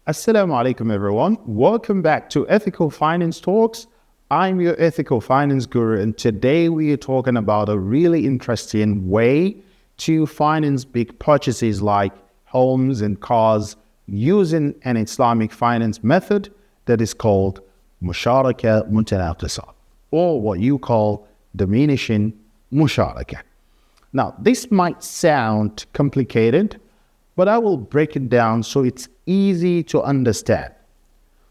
Assalamu alaikum everyone. Welcome back to Ethical Finance Talks. I'm your ethical finance guru, and today we are talking about a really interesting way to finance big purchases like homes and cars using an Islamic finance method that is called Musharakah, or what you call Diminishing Musharakah. Now, this might sound complicated, but I will break it down so it's easy to understand.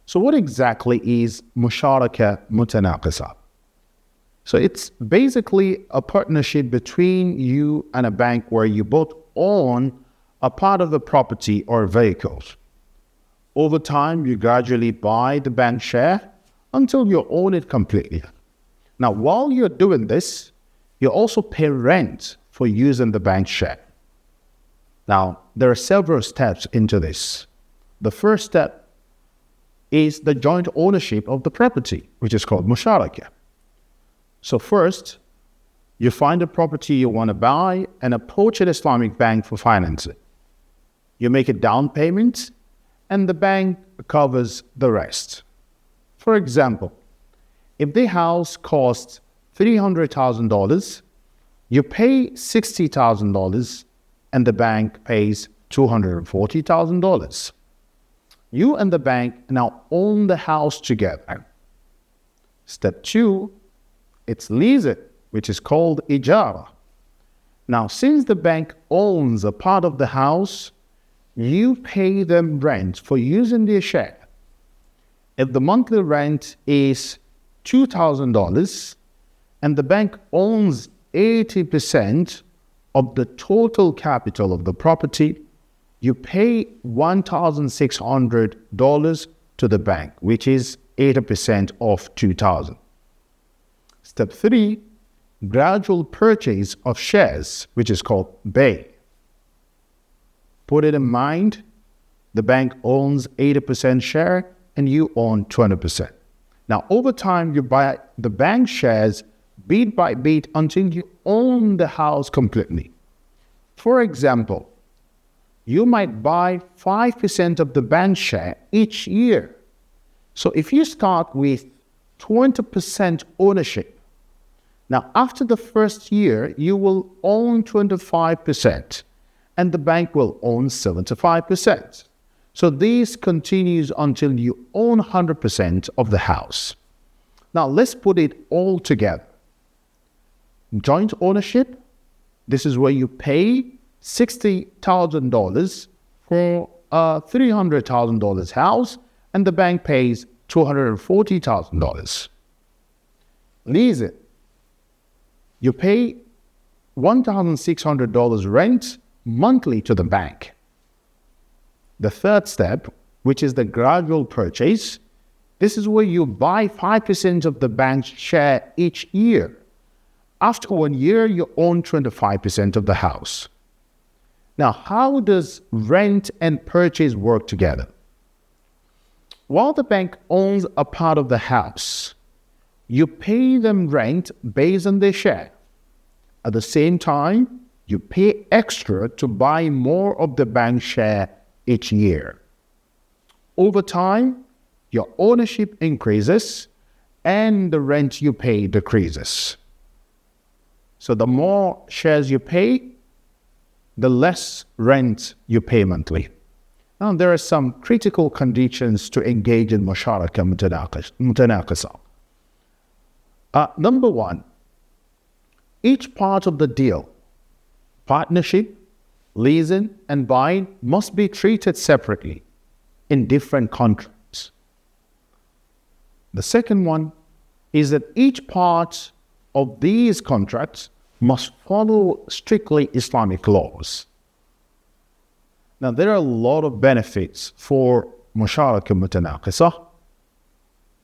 So what exactly is Musharakah Mutanaqisa? So it's basically a partnership between you and a bank where you both own a part of the property or vehicles. Over time, you gradually buy the bank share until you own it completely. Now, while you're doing this, you also pay rent for using the bank share. Now, there are several steps into this. The first step is the joint ownership of the property, which is called Musharakah. So first, you find a property you want to buy and approach an Islamic bank for financing. You make a down payment and the bank covers the rest. For example, if the house costs $300,000, you pay $60,000 and the bank pays $240,000. You and the bank now own the house together. Step 2, it's lease it, which is called ijara. Now, since the bank owns a part of the house, you pay them rent for using their share. If the monthly rent is $2,000 and the bank owns 80% of the total capital of the property, you pay $1,600 to the bank, which is 80% of $2,000. Step 3, gradual purchase of shares, which is called bay. Put it in mind, the bank owns 80% share and you own 20%. Now, over time, you buy the bank shares bit by bit until you own the house completely. For example, you might buy 5% of the bank share each year. So if you start with 20% ownership, now after the first year, you will own 25% and the bank will own 75%. So this continues until you own 100% of the house. Now let's put it all together. Joint ownership, this is where you pay $60,000 for a $300,000 house and the bank pays $240,000. Lease it. You pay $1,600 rent monthly to the bank. The third step, which is the gradual purchase, this is where you buy 5% of the bank's share each year. After 1 year, you own 25% of the house. Now, how does rent and purchase work together? While the bank owns a part of the house, you pay them rent based on their share. At the same time, you pay extra to buy more of the bank share each year. Over time, your ownership increases and the rent you pay decreases. So the more shares you pay, the less rent you pay monthly. Now, there are some critical conditions to engage in Musharakah Mutanaqisa. Number 1, each part of the deal, partnership, leasing, and buying, must be treated separately in different contracts. The second one is that each part of these contracts must follow strictly Islamic laws. Now, there are a lot of benefits for Musharakah Mutanaqisa.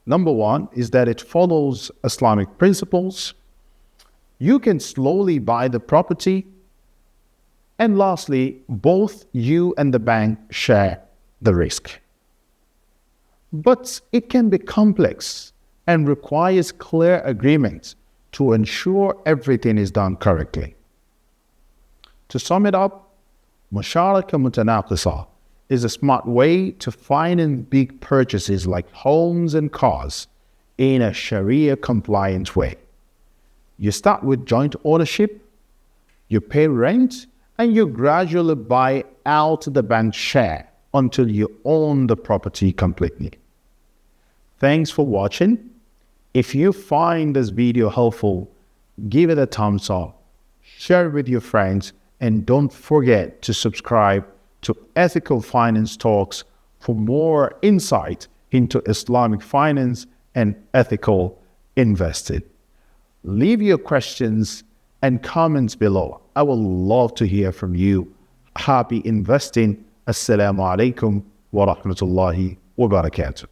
Number 1 is that it follows Islamic principles. You can slowly buy the property. And lastly, both you and the bank share the risk. But it can be complex and requires clear agreement to ensure everything is done correctly. To sum it up, Musharakah Mutanaqisa is a smart way to finance big purchases like homes and cars in a Sharia compliant way. You start with joint ownership, you pay rent, and you gradually buy out the bank share until you own the property completely. Thanks for watching. If you find this video helpful, give it a thumbs up, share it with your friends, and don't forget to subscribe to Ethical Finance Talks for more insight into Islamic finance and ethical investing. Leave your questions and comments below. I would love to hear from you. Happy investing. Assalamu alaikum wa rahmatullahi wa barakatuh.